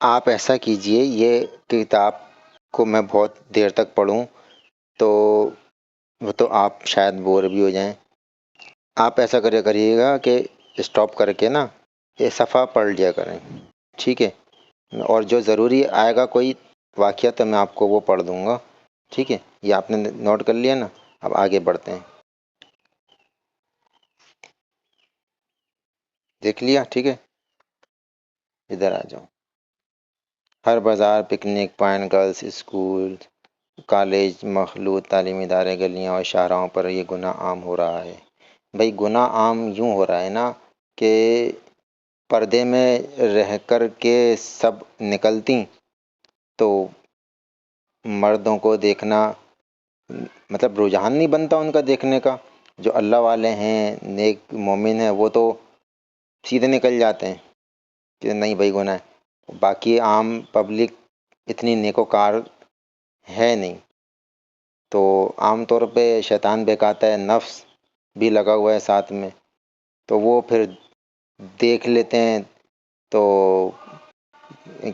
آپ ایسا کیجئے، یہ کتاب کو میں بہت دیر تک پڑھوں تو وہ تو آپ شاید بور بھی ہو جائیں. آپ ایسا کریے گا کہ اسٹاپ کر کے نا یہ صفحہ پڑھ لیا کریں، ٹھیک ہے؟ اور جو ضروری آئے گا کوئی واقعہ تو میں آپ کو وہ پڑھ دوں گا، ٹھیک ہے؟ یہ آپ نے نوٹ کر لیا نا؟ اب آگے بڑھتے ہیں. دیکھ لیا؟ ٹھیک ہے، ادھر آ جاؤ. ہر بازار، picnic point, girls school, college, مخلوط تعلیمی ادارے، گلیاں اور شاہراہوں پر یہ گناہ عام ہو رہا ہے. بھئی گناہ عام یوں ہو رہا ہے نا کہ پردے میں رہ کر کے سب نکلتی تو مردوں کو دیکھنا مطلب رجحان نہیں بنتا ان کا دیکھنے کا. جو اللہ والے ہیں، نیک مومن ہیں، وہ تو سیدھے نکل جاتے ہیں کہ نہیں بھائی گناہ ہے. باقی عام پبلک اتنی نیکوکار ہے نہیں، تو عام طور پہ شیطان بہکاتا ہے، نفس بھی لگا ہوا ہے ساتھ میں، تو وہ پھر دیکھ لیتے ہیں. تو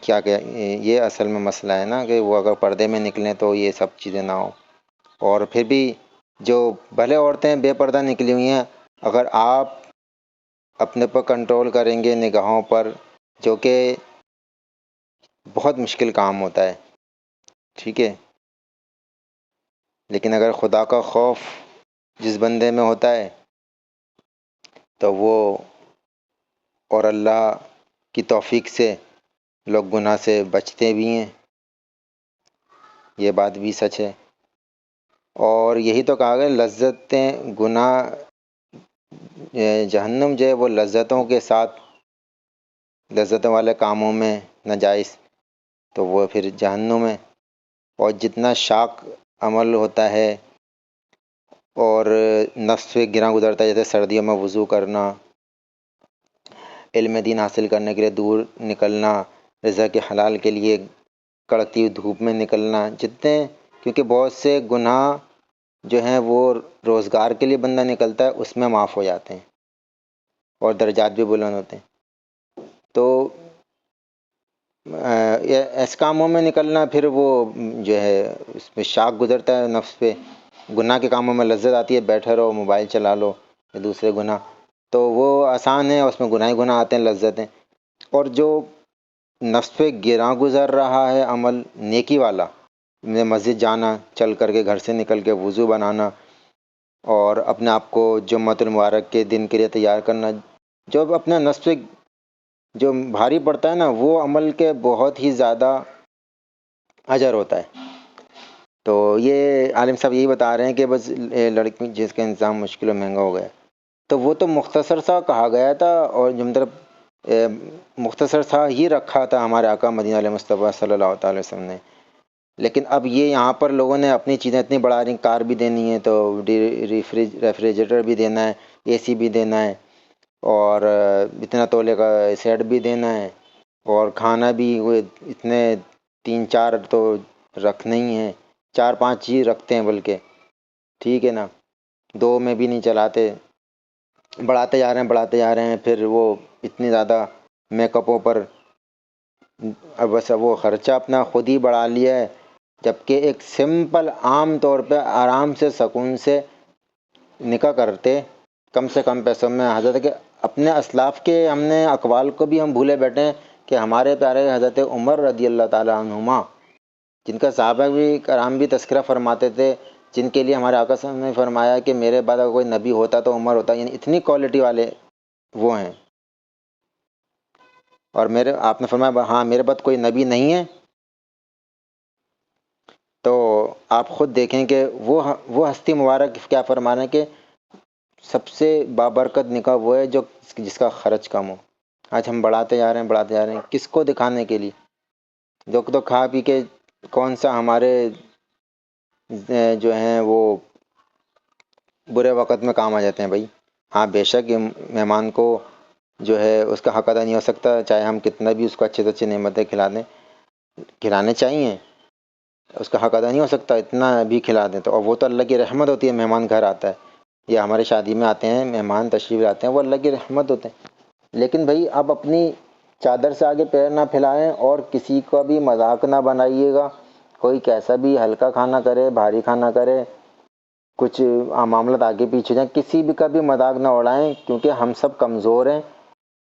کیا کہ یہ اصل میں مسئلہ ہے نا کہ وہ اگر پردے میں نکلیں تو یہ سب چیزیں نہ ہوں. اور پھر بھی جو بھلے عورتیں بے پردہ نکلی ہوئی ہیں، اگر آپ اپنے پر کنٹرول کریں گے نگاہوں پر، جو کہ بہت مشکل کام ہوتا ہے، ٹھیک ہے؟ لیکن اگر خدا کا خوف جس بندے میں ہوتا ہے تو وہ اور اللہ کی توفیق سے لوگ گناہ سے بچتے بھی ہیں. یہ بات بھی سچ ہے. اور یہی تو کہا گیا لذتیں گناہ جہنم جو ہے وہ لذتوں کے ساتھ، لذتوں والے کاموں میں ناجائز تو وہ پھر جہنم ہے. اور جتنا شاق عمل ہوتا ہے اور نفس سے گراں گزرتا ہے، جیسے سردیوں میں وضو کرنا، علم دین حاصل کرنے کے لیے دور نکلنا، رزق کے حلال کے لیے کڑکتی ہوئی دھوپ میں نکلنا، جتنے کیونکہ بہت سے گناہ جو ہیں وہ روزگار کے لیے بندہ نکلتا ہے، اس میں معاف ہو جاتے ہیں اور درجات بھی بلند ہوتے ہیں. تو ایسے کاموں میں نکلنا پھر وہ جو ہے اس پہ شاق گزرتا ہے نفس پہ. گناہ کے کاموں میں لذت آتی ہے، بیٹھے رہو، موبائل چلا لو، یا دوسرے گناہ، تو وہ آسان ہے، اس میں گناہ ہی گناہ آتے ہیں، لذتیں. اور جو نفس پہ گراں گزر رہا ہے عمل نیکی والا، مسجد جانا، چل کر کے گھر سے نکل کے وضو بنانا اور اپنے آپ کو جمعۃ المبارک کے دن کے لیے تیار کرنا، جو اپنے نفس پہ جو بھاری پڑتا ہے نا، وہ عمل کے بہت ہی زیادہ اجر ہوتا ہے. تو یہ عالم صاحب یہی بتا رہے ہیں کہ بس لڑکی جس کا انتظام مشکل و مہنگا ہو گیا، تو وہ تو مختصر سا کہا گیا تھا، اور جو مطلب مختصر سا ہی رکھا تھا ہمارے آقا مدینہ علیہ مصطفیٰ صلی اللہ تعالی وسلم نے. لیکن اب یہ یہاں پر لوگوں نے اپنی چیزیں اتنی بڑھا رہی، کار بھی دینی ہے تو ریفریجریٹر بھی دینا ہے، اے سی بھی دینا ہے، اور اتنا تولے کا سیٹ بھی دینا ہے، اور کھانا بھی وہ اتنے 3-4 تو رکھنے ہی ہیں، 4-5 چیز رکھتے ہیں بلکہ، ٹھیک ہے نا؟ 2 میں بھی نہیں چلاتے، بڑھاتے جا رہے ہیں. پھر وہ اتنی زیادہ میک اپوں پر اب بس وہ خرچہ اپنا خود ہی بڑھا لیا ہے، جبکہ ایک سمپل عام طور پہ آرام سے سکون سے نکاح کرتے کم سے کم پیسوں میں. حضرت کہ اپنے اسلاف کے ہم نے اقوال کو بھی ہم بھولے بیٹھے ہیں کہ ہمارے پیارے حضرت عمر رضی اللہ تعالی عنہما، جن کا صحابہ بھی کرام بھی تذکرہ فرماتے تھے، جن کے لیے ہمارے آقا صلی اللہ علیہ وسلم نے فرمایا کہ میرے بعد اگر کوئی نبی ہوتا تو عمر ہوتا، یعنی اتنی کوالٹی والے وہ ہیں. اور آپ نے فرمایا ہاں میرے بعد کوئی نبی نہیں ہے، تو آپ خود دیکھیں کہ وہ ہستی مبارک کیا فرما رہے ہیں کہ سب سے بابرکت نکاح وہ ہے جو جس کا خرچ کم ہو. آج ہم بڑھاتے جا رہے ہیں، کس کو دکھانے کے لیے؟ جو تو کھا پی کے کون سا ہمارے جو ہیں وہ برے وقت میں کام آ جاتے ہیں بھائی. ہاں بے شک مہمان کو جو ہے اس کا حق ادا نہیں ہو سکتا، چاہے ہم کتنا بھی اس کو اچھے سے اچھی نعمتیں کھلانے چاہیے، اس کا حق ادا نہیں ہو سکتا، اتنا بھی کھلا دیں تو. اور وہ تو اللہ کی رحمت ہوتی ہے، مہمان گھر آتا ہے، یا ہمارے شادی میں آتے ہیں مہمان تشریف لاتے ہیں، وہ اللہ کی رحمت ہوتے ہیں. لیکن بھائی اب اپنی چادر سے آگے پیر نہ پھیلائیں اور کسی کا بھی مذاق نہ بنائیے گا. کوئی کیسا بھی ہلکا کھانا کرے، بھاری کھانا کرے، کچھ معاملات آگے پیچھے جائیں، کسی بھی کا بھی مذاق نہ اڑائیں، کیونکہ ہم سب کمزور ہیں.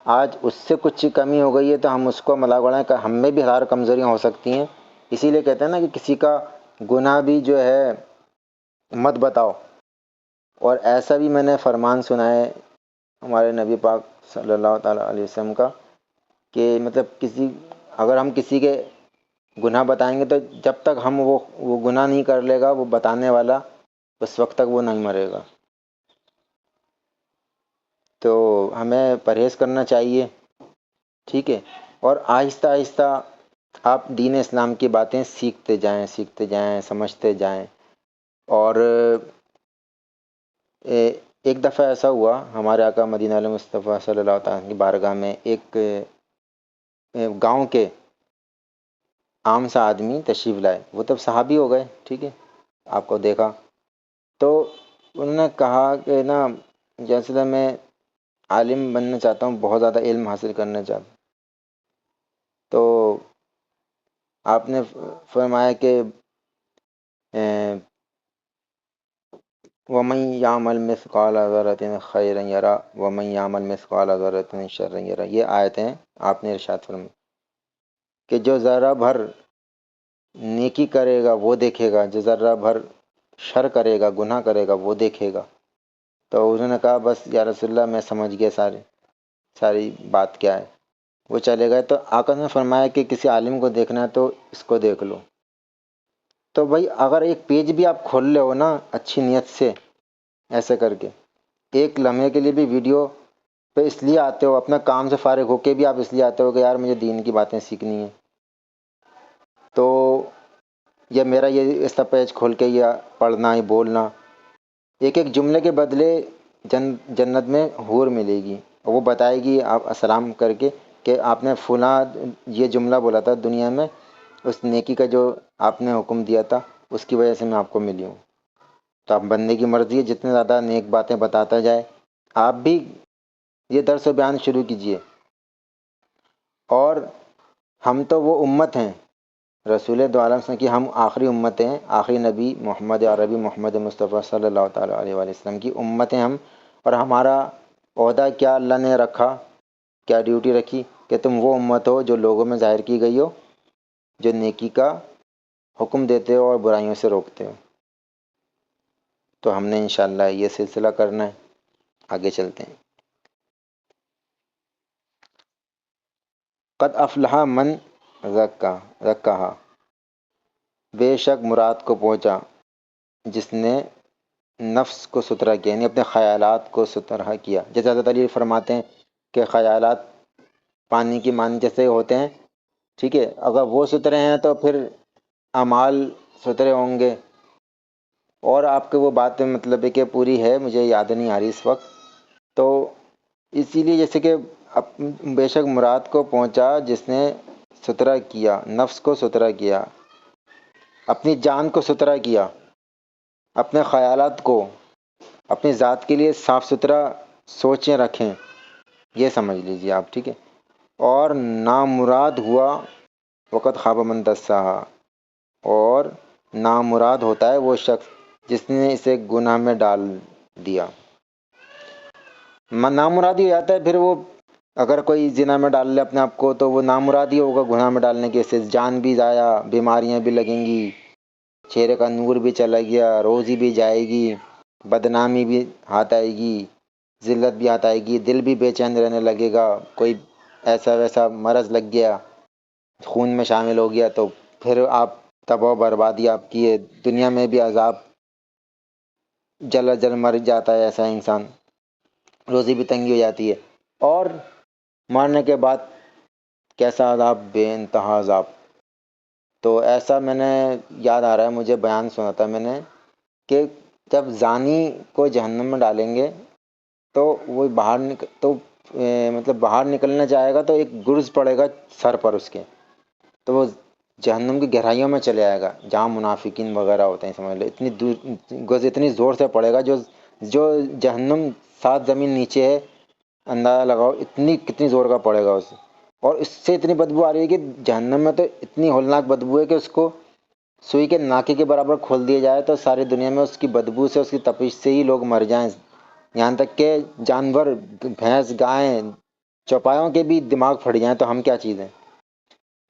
آج اس سے کچھ کمی ہو گئی ہے تو ہم اس کو مذاق اڑائیں کہ ہم میں بھی ہزار کمزوریاں ہو سکتی ہیں. اسی لیے کہتے ہیں نا کہ کسی کا گناہ بھی جو ہے مت بتاؤ. اور ایسا بھی میں نے فرمان سنا ہے ہمارے نبی پاک صلی اللہ تعالیٰ علیہ وسلم کا کہ مطلب اگر ہم کسی کے گناہ بتائیں گے تو جب تک ہم وہ گناہ نہیں کر لے گا وہ بتانے والا، اس وقت تک وہ نہیں مرے گا. تو ہمیں پرہیز کرنا چاہیے، ٹھیک ہے. اور آہستہ آہستہ آپ دین اسلام کی باتیں سیکھتے جائیں، سمجھتے جائیں. اور ایک دفعہ ایسا ہوا ہمارے آقا مدینہ علیہ مصطفیٰ صلی اللہ تعالیٰ کی بارگاہ میں ایک گاؤں کے عام سا آدمی تشریف لائے. وہ تب صحابی ہو گئے، ٹھیک ہے، آپ کو دیکھا تو انہوں نے کہا کہ نا جیسے میں عالم بننا چاہتا ہوں، بہت زیادہ علم حاصل کرنا چاہتا ہوں. تو آپ نے فرمایا کہ وَمَن يَعْمَلْ مِثْقَالَ ذَرَّةٍ خَيْرًا يَرَهُ وَمَن يَعْمَلْ مِثْقَالَ ذَرَّةٍ شَرًّا يَرَهُ. یہ آیتیں آپ نے ارشاد فرمائی کہ جو ذرہ بھر نیکی کرے گا وہ دیکھے گا، جو ذرہ بھر شر کرے گا، گناہ کرے گا، وہ دیکھے گا. تو انہوں نے کہا بس یا رسول اللہ میں سمجھ گیا ساری بات کیا ہے. وہ چلے گئے. تو آقا نے فرمایا کہ کسی عالم کو دیکھنا ہے تو اس کو دیکھ لو. تو بھائی اگر ایک پیج بھی آپ کھول لے ہو نا اچھی نیت سے، ایسے کر کے ایک لمحے کے لیے بھی ویڈیو پہ اس لیے آتے ہو، اپنا کام سے فارغ ہو کے بھی آپ اس لیے آتے ہو کہ یار مجھے دین کی باتیں سیکھنی ہیں، تو یا میرا یہ اس طرح پیج کھول کے یا پڑھنا ہی بولنا، ایک ایک جملے کے بدلے جنت میں حور ملے گی. وہ بتائے گی آپ السلام کر کے کہ آپ نے فلاں یہ جملہ بولا تھا دنیا میں، اس نیکی کا جو آپ نے حکم دیا تھا اس کی وجہ سے میں آپ کو ملی ہوں. تو آپ بندے کی مرضی ہے، جتنے زیادہ نیک باتیں بتاتا جائے. آپ بھی یہ درس و بیان شروع کیجئے. اور ہم تو وہ امت ہیں رسول دو عالم سے کہ ہم آخری امت ہیں، آخری نبی محمد عربی محمد مصطفیٰ صلی اللہ تعالیٰ علیہ وآلہ وسلم کی امت ہیں ہم. اور ہمارا عہدہ کیا اللہ نے رکھا، کیا ڈیوٹی رکھی کہ تم وہ امت ہو جو لوگوں میں ظاہر کی گئی ہو، جو نیکی کا حکم دیتے ہو اور برائیوں سے روکتے ہو. تو ہم نے انشاءاللہ یہ سلسلہ کرنا ہے. آگے چلتے ہیں. قد افلح من زکاہا، بے شک مراد کو پہنچا جس نے نفس کو ستھرا کیا، یعنی اپنے خیالات کو ستھرا کیا. جیسے حضرت علی فرماتے ہیں کہ خیالات پانی کی مانند جیسے ہوتے ہیں، ٹھیک ہے، اگر وہ ستھرے ہیں تو پھر اعمال ستھرے ہوں گے. اور آپ کے وہ بات مطلب ہے کہ پوری ہے، مجھے یاد نہیں آ رہی اس وقت. تو اسی لیے جیسے کہ بے شک مراد کو پہنچا جس نے ستھرا کیا، نفس کو ستھرا کیا، اپنی جان کو ستھرا کیا، اپنے خیالات کو، اپنی ذات کے لیے صاف ستھرا سوچیں رکھیں، یہ سمجھ لیجیے آپ، ٹھیک ہے. اور نامراد ہوا وقت خواب من دساہا، اور نامراد ہوتا ہے وہ شخص جس نے اسے گناہ میں ڈال دیا. نامراد ہی ہو جاتا ہے پھر وہ. اگر کوئی زنا میں ڈال لے اپنے آپ کو تو وہ نامراد ہی ہوگا گناہ میں ڈالنے کے سے. جان بھی ضائع، بیماریاں بھی لگیں گی، چہرے کا نور بھی چلا گیا، روزی بھی جائے گی، بدنامی بھی ہاتھ آئے گی، ذلت بھی ہاتھ آئے گی، دل بھی بے چین رہنے لگے گا. کوئی ایسا ویسا مرض لگ گیا، خون میں شامل ہو گیا تو پھر آپ تباہ و بربادی آپ کی ہے. دنیا میں بھی عذاب، جل مر جاتا ہے ایسا انسان، روزی بھی تنگی ہو جاتی ہے. اور مرنے کے بعد کیسا عذاب، بے انتہا عذاب. تو ایسا میں نے یاد آ رہا ہے، مجھے بیان سنا تھا میں نے کہ جب زانی کو جہنم میں ڈالیں گے تو وہ مطلب باہر نکلنا چاہے گا تو ایک گرز پڑے گا سر پر اس کے، تو وہ جہنم کی گہرائیوں میں چلے آئے گا جہاں منافقین وغیرہ ہوتے ہیں. سمجھ لو گرز اتنی زور سے پڑے گا جو جہنم 7 زمین نیچے ہے، اندازہ لگاؤ کتنی زور کا پڑے گا اسے. اور اس سے اتنی بدبو آ رہی ہے کہ جہنم میں تو اتنی ہولناک بدبو ہے کہ اس کو سوئی کے ناکے کے برابر کھول دیا جائے تو ساری دنیا میں اس کی بدبو سے، اس کی تپش سے ہی لوگ مر جائیں، یہاں تک کہ جانور، بھینس، گائیں، چوپایوں کے بھی دماغ پھٹ جائیں تو ہم کیا چیز ہیں؟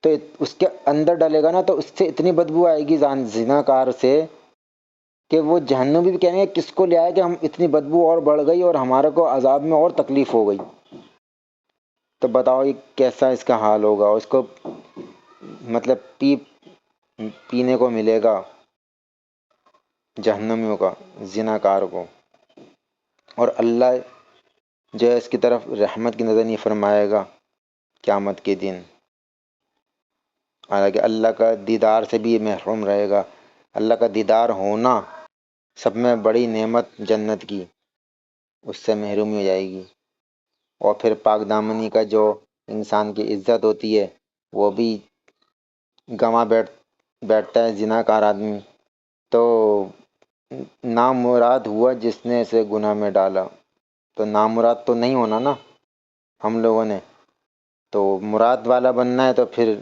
تو اس کے اندر ڈلے گا نا تو اس سے اتنی بدبو آئے گی زنا کار سے کہ وہ جہنمی بھی کہیں گے کس کو لے آئے کہ ہم اتنی بدبو اور بڑھ گئی اور ہمارے کو عذاب میں اور تکلیف ہو گئی۔ تو بتاؤ یہ کیسا اس کا حال ہوگا، اس کو مطلب پینے کو ملے گا جہنمیوں کا، زنا کار کو، اور اللہ جو ہے اس کی طرف رحمت کی نظر نہیں فرمائے گا قیامت کے دن، حالانکہ اللہ کا دیدار سے بھی محروم رہے گا۔ اللہ کا دیدار ہونا سب میں بڑی نعمت جنت کی، اس سے محرومی ہو جائے گی، اور پھر پاک دامنی کا جو انسان کی عزت ہوتی ہے وہ بھی بیٹھتا ہے زنا کار آدمی۔ تو نامراد ہوا جس نے اسے گناہ میں ڈالا، تو نامراد تو نہیں ہونا نا ہم لوگوں نے، تو مراد والا بننا ہے تو پھر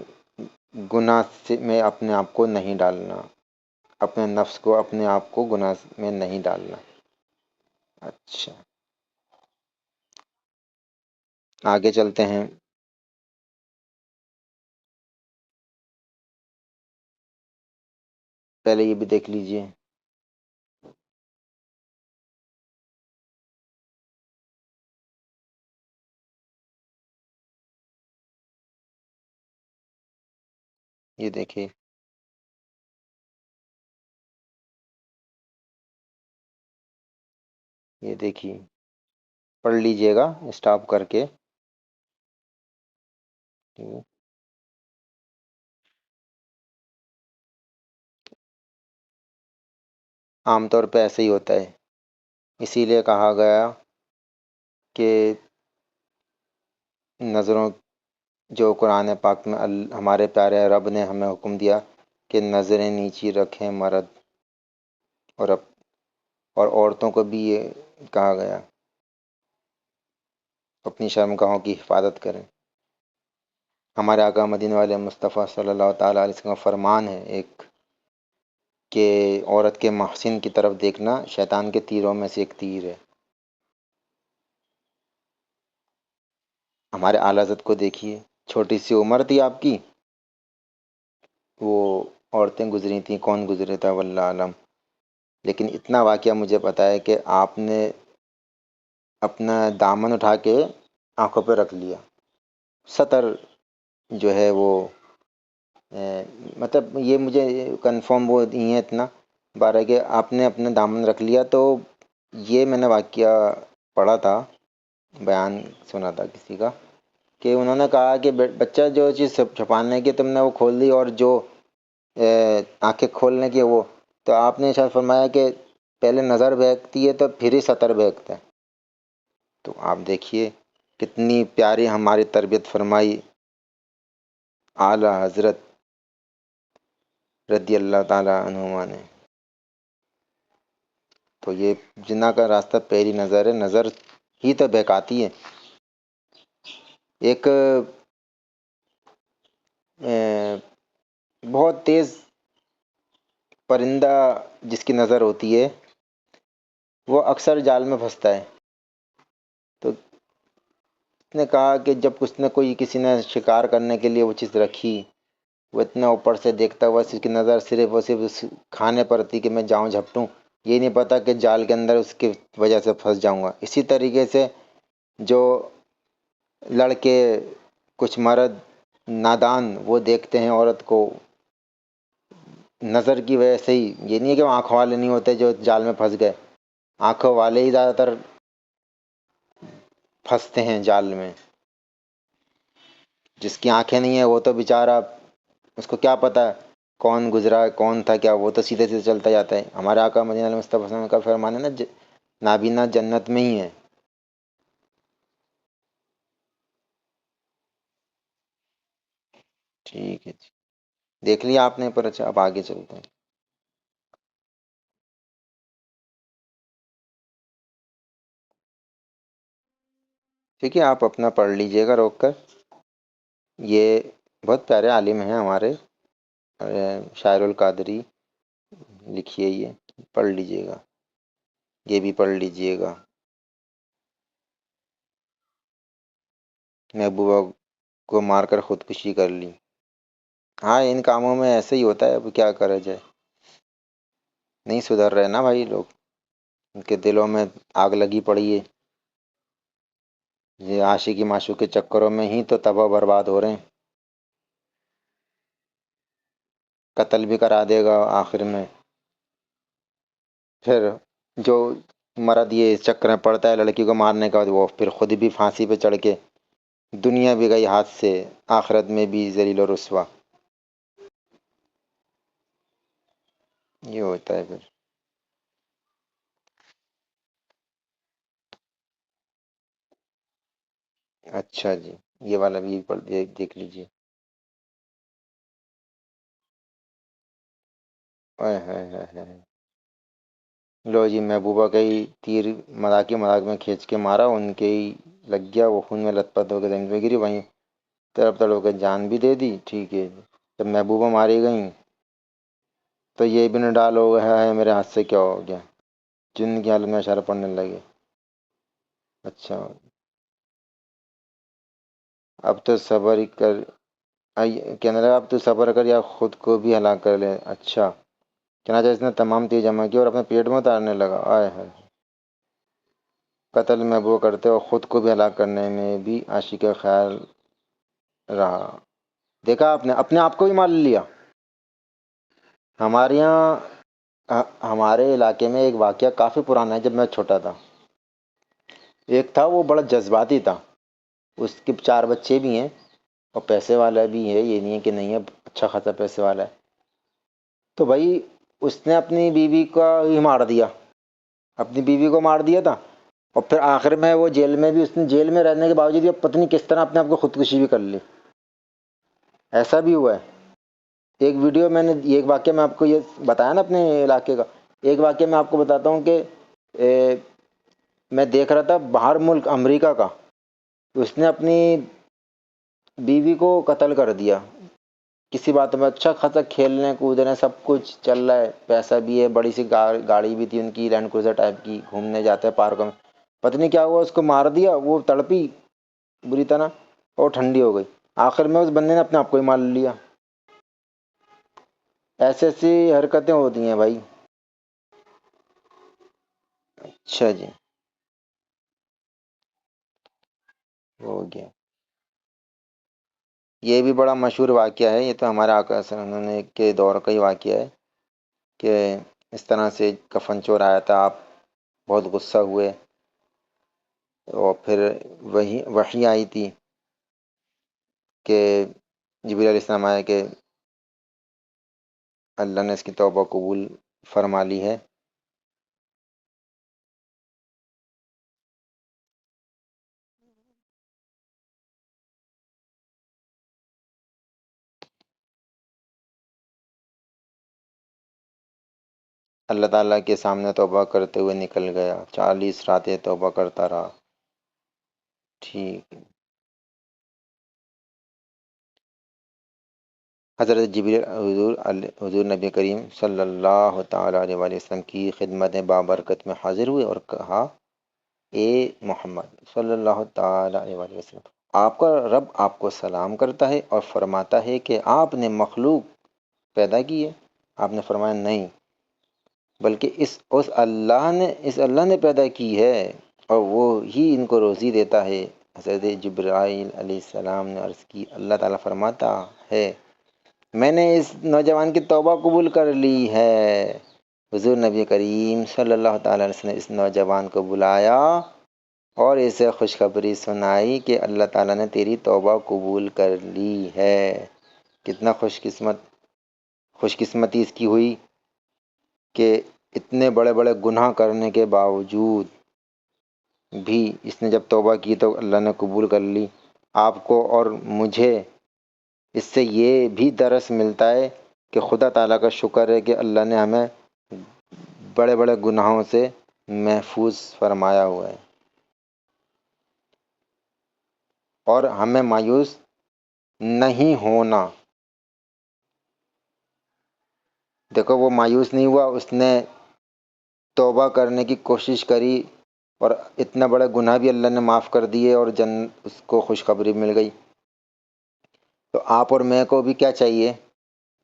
گناہ میں اپنے آپ کو نہیں ڈالنا، اپنے نفس کو، اپنے آپ کو گناہ میں نہیں ڈالنا۔ اچھا، آگے چلتے ہیں۔ پہلے یہ بھی دیکھ لیجئے۔ یہ دیکھیے، یہ دیکھیے، پڑھ لیجئے گا اسٹاپ کر کے۔ عام طور پہ ایسے ہی ہوتا ہے، اسی لیے کہا گیا کہ نظروں، جو قرآن پاک میں ہمارے پیارے رب نے ہمیں حکم دیا کہ نظریں نیچی رکھیں مرد، اور عورتوں کو بھی یہ کہا گیا اپنی شرمگاہوں کی حفاظت کریں۔ ہمارے آقا مدینے والے مصطفیٰ صلی اللہ تعالیٰ علیہ وسلم کا فرمان ہے ایک، کہ عورت کے محسن کی طرف دیکھنا شیطان کے تیروں میں سے ایک تیر ہے۔ ہمارے اعلیٰ حضرت کو دیکھیے، چھوٹی سی عمر تھی آپ کی، وہ عورتیں گزری تھیں، کون گزرے تھا واللہ عالم، لیکن اتنا واقعہ مجھے پتا ہے کہ آپ نے اپنا دامن اٹھا کے آنکھوں پہ رکھ لیا، سطر جو ہے وہ مطلب یہ مجھے کنفرم وہ نہیں ہے اتنا بارہ کہ آپ نے اپنا دامن رکھ لیا۔ تو یہ میں نے واقعہ پڑھا تھا، بیان سنا تھا کسی کا، کہ انہوں نے کہا کہ بچہ جو چیز چھپانے کی تم نے وہ کھول دی، اور جو آنکھیں کھولنے کی وہ، تو آپ نے شاید فرمایا کہ پہلے نظر بہکتی ہے تو پھر ہی سطر بہکتا ہے۔ تو آپ دیکھیے کتنی پیاری ہماری تربیت فرمائی اعلیٰ حضرت رضی اللہ تعالیٰ عنہما نے۔ تو یہ جنہ کا راستہ پہلی نظر ہے، نظر ہی تو بہکاتی ہے۔ ایک بہت تیز پرندہ جس کی نظر ہوتی ہے وہ اکثر جال میں پھنستا ہے، تو اس نے کہا کہ جب کسی نے شکار کرنے کے لیے وہ چیز رکھی، وہ اتنا اوپر سے دیکھتا ہوا، اس کی نظر صرف اس کھانے پر تھی کہ میں جاؤں جھپٹوں، یہ نہیں پتا کہ جال کے اندر اس کی وجہ سے پھنس جاؤں گا۔ اسی طریقے سے جو لڑکے، کچھ مرد نادان، وہ دیکھتے ہیں عورت کو نظر کی وجہ سے ہی، یہ نہیں ہے کہ وہ آنکھوں والے نہیں ہوتے جو جال میں پھنس گئے، آنکھوں والے ہی زیادہ تر پھنستے ہیں جال میں۔ جس کی آنکھیں نہیں ہیں وہ تو بیچارہ، اس کو کیا پتا کون گزرا کون تھا کیا، وہ تو سیدھے سیدھے چلتا جاتا ہے۔ ہمارے آقا مدینہ علیہ مصطفیٰ صلی اللہ علیہ وسلم کا فرمان ہے نا، نابینا جنت میں ہی ہے۔ ٹھیک ہے جی، دیکھ لیا آپ نے پر، اچھا اب آگے چلتے ہیں۔ ٹھیک ہے، آپ اپنا پڑھ لیجئے گا روک کر۔ یہ بہت پیارے عالم ہیں ہمارے، شاعر القادری، لکھیے یہ پڑھ لیجئے گا، یہ بھی پڑھ لیجئے گا۔ محبوبہ کو مار کر خودکشی کر لی۔ ہاں ان کاموں میں ایسے ہی ہوتا ہے، اب کیا کرا جائے، نہیں سدھر رہے نا بھائی لوگ، ان کے دلوں میں آگ لگی پڑی ہے، یہ عاشقی معشوق کے چکروں میں ہی تو تباہ برباد ہو رہے ہیں، قتل بھی کرا دے گا آخر میں۔ پھر جو مرد یہ اس چکر میں پڑتا ہے لڑکی کو مارنے کا، وہ پھر خود بھی پھانسی پہ چڑھ کے دنیا بھی گئی ہاتھ سے، آخرت میں بھی ذلیل و رسوا، یہ ہوتا ہے پھر۔ اچھا جی، یہ والا بھی دیکھ لیجئے۔ ہائے ہائے ہائے ہائے۔ لو جی، محبوبہ کا ہی تیر مذاق میں کھینچ کے مارا، ان کے ہی لگ گیا، وہ خون میں لت پت ہو کے زمین پہ گری، وہیں تڑپ تڑپ کے جان بھی دے دی، ٹھیک ہے۔ جب محبوبہ ماری گئیں تو یہ بھی نہ ڈالو ہے میرے ہاتھ سے کیا ہو گیا، جن کی حالت میں اشارہ پڑنے لگے۔ اچھا، اب تو صبر ہی کر، کہنے لگا اب تو صبر کر یا خود کو بھی ہلاک کر لے۔ اچھا، چنانچہ اس نے تمام تیر جمع کی اور اپنے پیٹ میں اتارنے لگا۔ آئے ہائے، قتل محبوبہ کرتے اور خود کو بھی ہلاک کرنے میں بھی عاشق کا خیال رہا۔ دیکھا آپ نے، اپنے آپ کو بھی مار لیا۔ ہمارے یہاں ہمارے علاقے میں ایک واقعہ کافی پرانا ہے، جب میں چھوٹا تھا، ایک تھا وہ بڑا جذباتی تھا، اس کے 4 بچے بھی ہیں اور پیسے والا بھی ہے، یہ نہیں ہے کہ نہیں ہے، اچھا خاصا پیسے والا ہے۔ تو بھائی اس نے اپنی بیوی کا ہی مار دیا، اپنی بیوی کو مار دیا تھا، اور پھر آخر میں وہ جیل میں بھی، اس نے جیل میں رہنے کے باوجود یہ پتہ نہیں کس طرح اپنے آپ کو خودکشی بھی کر لی، ایسا بھی ہوا ہے۔ ایک ویڈیو میں نے، ایک واقعہ میں آپ کو یہ بتایا نا اپنے علاقے کا، ایک واقعہ میں آپ کو بتاتا ہوں کہ میں دیکھ رہا تھا باہر ملک امریکہ کا، اس نے اپنی بیوی کو قتل کر دیا کسی بات میں، اچھا خاصا کھیلنے کودنے سب کچھ چل رہا ہے، پیسہ بھی ہے، بڑی سی گاڑی بھی تھی ان کی، لینڈ کروزر ٹائپ کی، گھومنے جاتے ہیں پارکوں میں، پتہ نہیں کیا ہوا، اس کو مار دیا، وہ تڑپی بری طرح اور ٹھنڈی ہو گئی، آخر میں اس بندے نے اپنے آپ کو ہی مار لیا۔ ایسی ایسی حرکتیں ہوتی ہیں بھائی۔ اچھا جی، ہو گیا۔ یہ بھی بڑا مشہور واقعہ ہے، یہ تو ہمارے آقا صلی اللہ علیہ وسلم کے دور کا ہی واقعہ ہے کہ اس طرح سے کفن چور آیا تھا، آپ بہت غصہ ہوئے اور پھر وحی آئی تھی کہ جبریل علیہ السلام آئے کہ اللہ نے اس کی توبہ قبول فرما لی ہے۔ اللہ تعالیٰ کے سامنے توبہ کرتے ہوئے نکل گیا، 40 راتیں توبہ کرتا رہا، ٹھیک۔ حضرت جبریل حضور نبی کریم صلی اللہ تعالیٰ علیہ وآلہ وسلم کی خدمت بابرکت میں حاضر ہوئے اور کہا، اے محمد صلی اللہ تعالیٰ علیہ وآلہ وسلم، آپ کا رب آپ کو سلام کرتا ہے اور فرماتا ہے کہ آپ نے مخلوق پیدا کی ہے؟ آپ نے فرمایا نہیں، بلکہ اس اللہ نے پیدا کی ہے اور وہ ہی ان کو روزی دیتا ہے۔ حضرت جبرائیل علیہ السلام نے عرض کی، اللہ تعالیٰ فرماتا ہے میں نے اس نوجوان کی توبہ قبول کر لی ہے۔ حضور نبی کریم صلی اللہ تعالیٰ علیہ وسلم نے اس نوجوان کو بلایا اور اسے خوشخبری سنائی کہ اللہ تعالیٰ نے تیری توبہ قبول کر لی ہے۔ کتنا خوش قسمتی اس کی ہوئی کہ اتنے بڑے بڑے گناہ کرنے کے باوجود بھی اس نے جب توبہ کی تو اللہ نے قبول کر لی۔ آپ کو اور مجھے اس سے یہ بھی درس ملتا ہے کہ خدا تعالیٰ کا شکر ہے کہ اللہ نے ہمیں بڑے بڑے گناہوں سے محفوظ فرمایا ہوا ہے، اور ہمیں مایوس نہیں ہونا۔ دیکھو وہ مایوس نہیں ہوا، اس نے توبہ کرنے کی کوشش کری اور اتنا بڑا گناہ بھی اللہ نے معاف کر دیے اور اس کو خوشخبری مل گئی۔ تو آپ اور میں کو بھی کیا چاہیے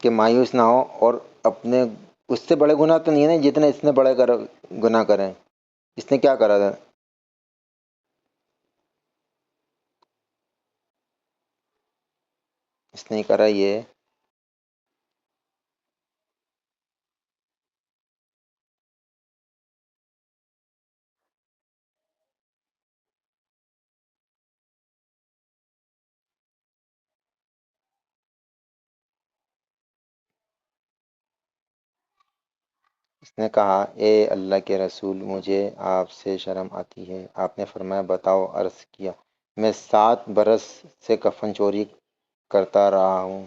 کہ مایوس نہ ہو، اور اپنے اس سے بڑے گناہ تو نہیں ہے نا جتنے اس نے بڑے گناہ کریں۔ اس نے کیا کرا تھا؟ اس نے کرا یہ اس نے کہا اے اللہ کے رسول مجھے آپ سے شرم آتی ہے۔ آپ نے فرمایا بتاؤ۔ عرض کیا میں 7 برس سے کفن چوری کرتا رہا ہوں۔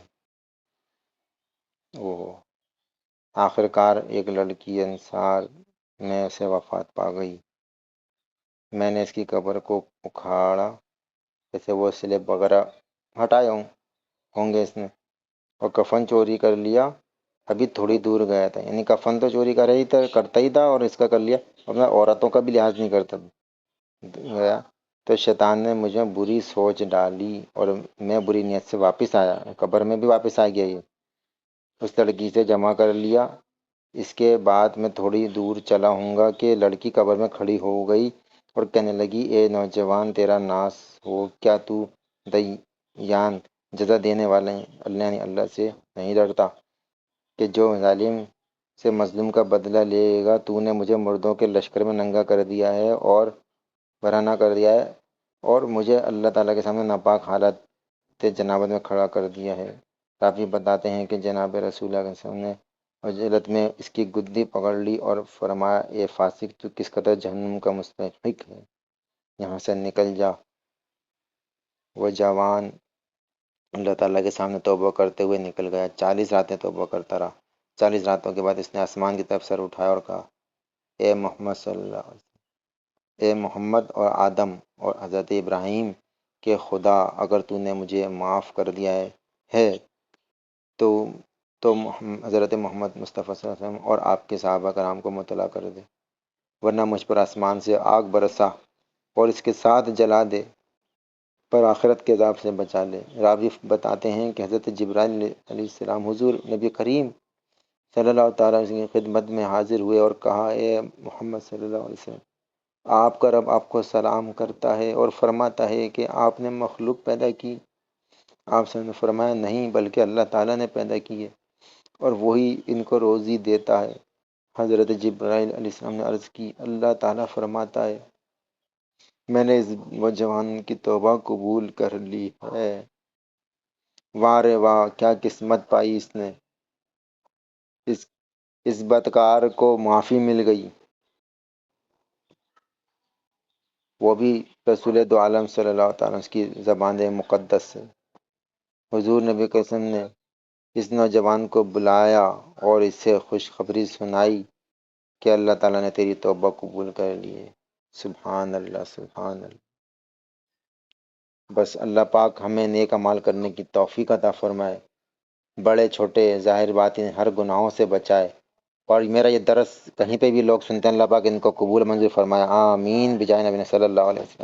آخر کار ایک لڑکی انصار میں سے وفات پا گئی۔ میں نے اس کی قبر کو اکھاڑا، جیسے وہ سلیب وغیرہ ہٹائے ہوں گے اس نے، اور کفن چوری کر لیا۔ ابھی تھوڑی دور گیا تھا، یعنی کفن تو چوری کرتا ہی تھا، اور اس کا کر لیا، اپنا عورتوں کا بھی لحاظ نہیں کرتا گیا۔ تو شیطان نے مجھے بری سوچ ڈالی اور میں بری نیت سے واپس آیا، قبر میں بھی واپس آ گیا۔ یہ اس لڑکی سے جمع کر لیا۔ اس کے بعد میں تھوڑی دور چلا ہوں گا کہ لڑکی قبر میں کھڑی ہو گئی اور کہنے لگی اے نوجوان تیرا ناس ہو، کیا تو دیان جزا دینے والے اللہ سے نہیں ڈرتا کہ جو ظالم سے مظلوم کا بدلہ لے گا؟ تو نے مجھے مردوں کے لشکر میں ننگا کر دیا ہے اور برہنہ کر دیا ہے، اور مجھے اللہ تعالیٰ کے سامنے ناپاک حالت جنابت میں کھڑا کر دیا ہے۔ راوی بتاتے ہیں کہ جناب رسول اللہ صلی اللہ علیہ وسلم نے جلت میں اس کی گدی پکڑ لی اور فرمایا اے فاسق تو کس قدر جہنم کا مستحق ہے، یہاں سے نکل جا۔ وہ جوان اللہ تعالیٰ کے سامنے توبہ کرتے ہوئے نکل گیا۔ 40 راتیں توبہ کرتا رہا۔ 40 راتوں کے بعد اس نے آسمان کی طرف سر اٹھایا اور کہا اے محمد صلی اللہ علیہ وسلم، اے محمد اور آدم اور حضرت ابراہیم کے خدا، اگر تو نے مجھے معاف کر دیا ہے تو حضرت محمد مصطفیٰ صلی اللہ علیہ وسلم اور آپ کے صحابہ کرام کو مطلع کر دے، ورنہ مجھ پر آسمان سے آگ برسا اور اس کے ساتھ جلا دے، پر آخرت کے عذاب سے بچا لے۔ راوی بتاتے ہیں کہ حضرت جبرائیل علیہ السلام حضور نبی کریم صلی اللہ تعالیٰ علیہ وسلم کی خدمت میں حاضر ہوئے اور کہا اے محمد صلی اللہ علیہ وسلم، آپ کا رب آپ کو سلام کرتا ہے اور فرماتا ہے کہ آپ نے مخلوق پیدا کی؟ آپ نے فرمایا نہیں، بلکہ اللہ تعالیٰ نے پیدا کی ہے اور وہی ان کو روزی دیتا ہے۔ حضرت جبرائیل علیہ السلام نے عرض کی اللہ تعالیٰ فرماتا ہے میں نے اس نوجوان کی توبہ قبول کر لی ہے۔ واہ رے واہ، کیا قسمت پائی اس نے، اس بدکار کو معافی مل گئی، وہ بھی رسول دو عالم صلی اللہ تعالیٰ اس کی زبان مقدس سے۔ حضور نبی قسم نے اس نوجوان کو بلایا اور اس سے خوشخبری سنائی کہ اللہ تعالیٰ نے تیری توبہ قبول کر لی ہے۔ سبحان اللہ، سبحان اللہ۔ بس اللہ پاک ہمیں نیک اعمال کرنے کی توفیق عطا فرمائے، بڑے چھوٹے ظاہر باطن ہر گناہوں سے بچائے، اور میرا یہ درس کہیں پہ بھی لوگ سنتے ہیں اللہ پاک ان کو قبول منظور فرمائے، آمین بجائے نبی صلی اللہ علیہ وسلم۔